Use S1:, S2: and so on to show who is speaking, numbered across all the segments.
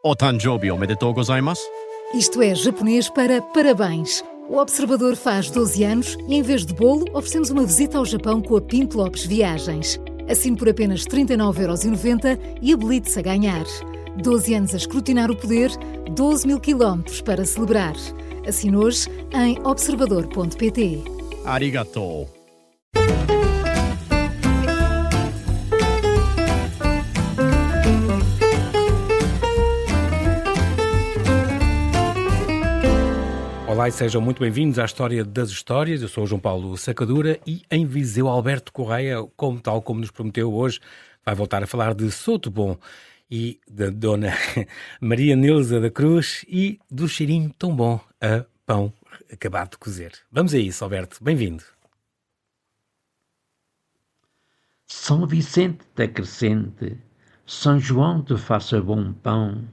S1: O Tanjobi omedetou gozaimasu.
S2: Isto é japonês para parabéns. O Observador faz 12 anos e, em vez de bolo, oferecemos uma visita ao Japão com a Pinto Lopes Viagens. Assine por apenas 39,90€ e habilite-se a ganhar. 12 anos a escrutinar o poder, 12 mil quilómetros para celebrar. Assine hoje em observador.pt.
S1: Arigatou.
S3: Olá e sejam muito bem-vindos à História das Histórias. Eu sou o João Paulo Sacadura e em Viseu Alberto Correia, tal como nos prometeu hoje, vai voltar a falar de Sotoboom e da Dona Maria Nilza da Cruz e do cheirinho tão bom a pão acabado de cozer. Vamos a isso, Alberto. Bem-vindo.
S4: São Vicente da Crescente, São João te faça bom pão,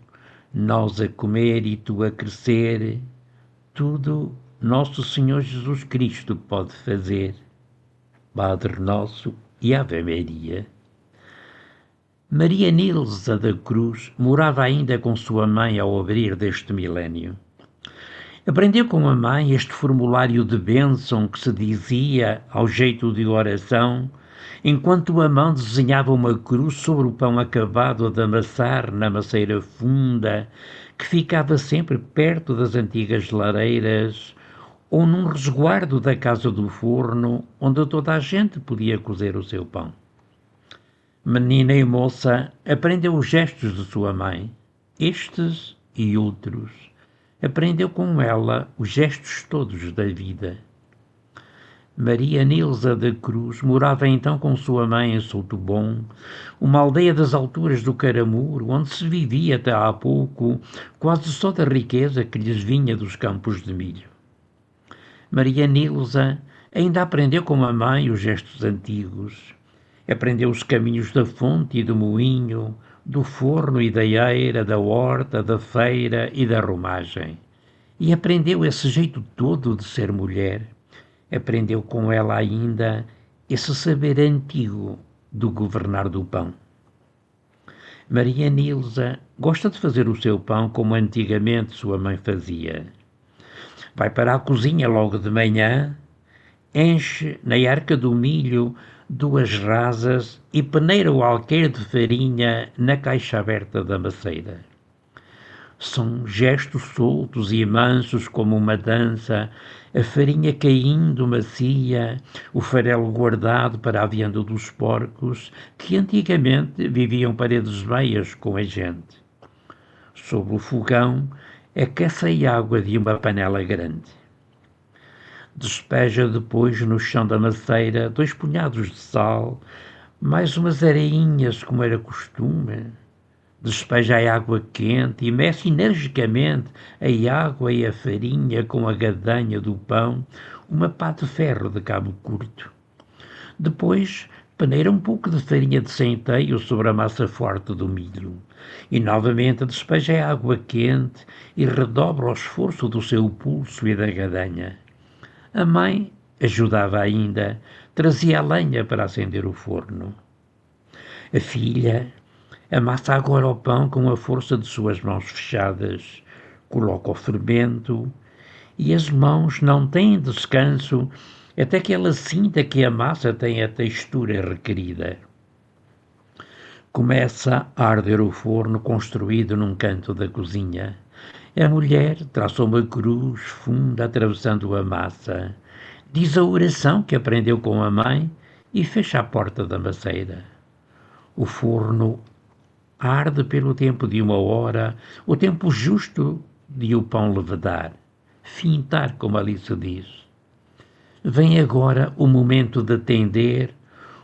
S4: nós a comer e tu a crescer, tudo Nosso Senhor Jesus Cristo pode fazer. Padre Nosso e Ave Maria. Maria Nilza da Cruz morava ainda com sua mãe ao abrir deste milénio. Aprendeu com a mãe este formulário de bênção que se dizia, ao jeito de oração, enquanto a mão desenhava uma cruz sobre o pão acabado de amassar na maceira funda, que ficava sempre perto das antigas lareiras, ou num resguardo da casa do forno, onde toda a gente podia cozer o seu pão. Menina e moça aprendeu os gestos de sua mãe, estes e outros. Aprendeu com ela os gestos todos da vida. Maria Nilza da Cruz morava então com sua mãe em Sotoboom, uma aldeia das alturas do Caramuro, onde se vivia até há pouco quase só da riqueza que lhes vinha dos campos de milho. Maria Nilza ainda aprendeu com a mãe os gestos antigos. Aprendeu os caminhos da fonte e do moinho, do forno e da eira, da horta, da feira e da romagem. E aprendeu esse jeito todo de ser mulher. Aprendeu com ela ainda esse saber antigo do governar do pão. Maria Nilza gosta de fazer o seu pão como antigamente sua mãe fazia. Vai para a cozinha logo de manhã, enche na arca do milho 2 rasas e peneira o alqueire de farinha na caixa aberta da maceira. São gestos soltos e mansos como uma dança, a farinha caindo macia, o farelo guardado para a vianda dos porcos, que antigamente viviam paredes meias com a gente. Sobre o fogão, aquece a água de uma panela grande. Despeja depois no chão da maceira 2 punhados de sal, mais umas areinhas como era costume. Despeja a água quente e mexe energicamente a água e a farinha com a gadanha do pão, uma pá de ferro de cabo curto. Depois peneira um pouco de farinha de centeio sobre a massa forte do milho e novamente despeja a água quente e redobra o esforço do seu pulso e da gadanha. A mãe ajudava ainda, trazia a lenha para acender o forno. A filha amassa agora o pão com a força de suas mãos fechadas, coloca o fermento e as mãos não têm descanso até que ela sinta que a massa tem a textura requerida. Começa a arder o forno construído num canto da cozinha. A mulher traça uma cruz funda atravessando a massa, diz a oração que aprendeu com a mãe e fecha a porta da maceira. O forno arde pelo tempo de 1 hora, o tempo justo de o pão levedar, fintar, como ali se diz. Vem agora o momento de tender,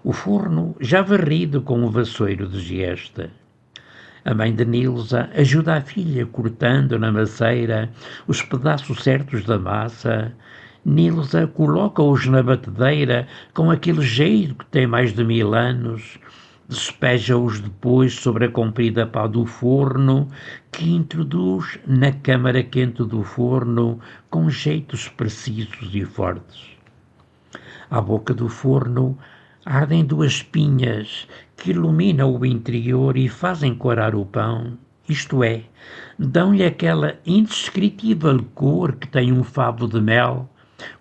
S4: o forno já varrido com o vassoiro de giesta. A mãe de Nilza ajuda a filha cortando na maceira os pedaços certos da massa. Nilza coloca-os na batedeira com aquele jeito que tem mais de 1000 anos, despeja-os depois sobre a comprida pá do forno, que introduz na câmara quente do forno com jeitos precisos e fortes. À boca do forno ardem 2 pinhas que iluminam o interior e fazem corar o pão, isto é, dão-lhe aquela indescritível cor que tem um favo de mel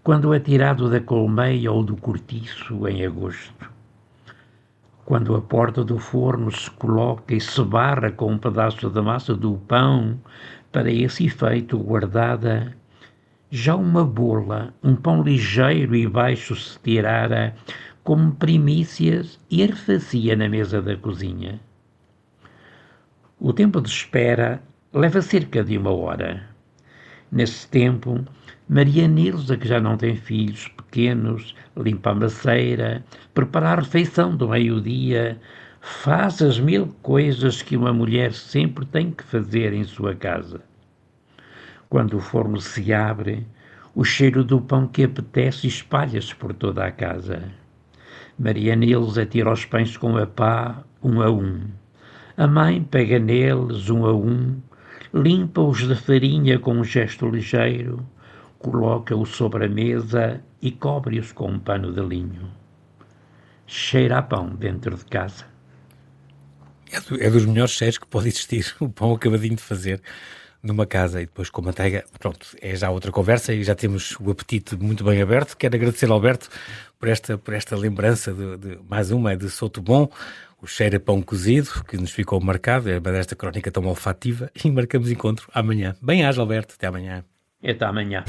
S4: quando é tirado da colmeia ou do cortiço em agosto. Quando a porta do forno se coloca e se barra com um pedaço da massa do pão, para esse efeito guardada, já uma bola, um pão ligeiro e baixo se tirara, como primícias, e arfacia na mesa da cozinha. O tempo de espera leva cerca de 1 hora. Nesse tempo, Maria Nilza, que já não tem filhos pequenos, limpa a maceira, prepara a refeição do meio-dia, faz as 1000 coisas que uma mulher sempre tem que fazer em sua casa. Quando o forno se abre, o cheiro do pão que apetece espalha-se por toda a casa. Maria Nilza tira os pães com a pá, um a um. A mãe pega neles, um a um, limpa-os da farinha com um gesto ligeiro, coloca-os sobre a mesa e cobre-os com um pano de linho. Cheira a pão dentro de casa.
S3: É dos melhores cheiros que pode existir, o pão acabadinho de fazer numa casa e depois com manteiga. Pronto, é já outra conversa e já temos o apetite muito bem aberto. Quero agradecer ao Alberto por esta lembrança de mais uma, de Souto Bom, o cheiro a pão cozido, que nos ficou marcado, é desta crónica tão olfativa, e marcamos encontro amanhã. Bem-aja, Alberto, até amanhã.
S4: Até amanhã.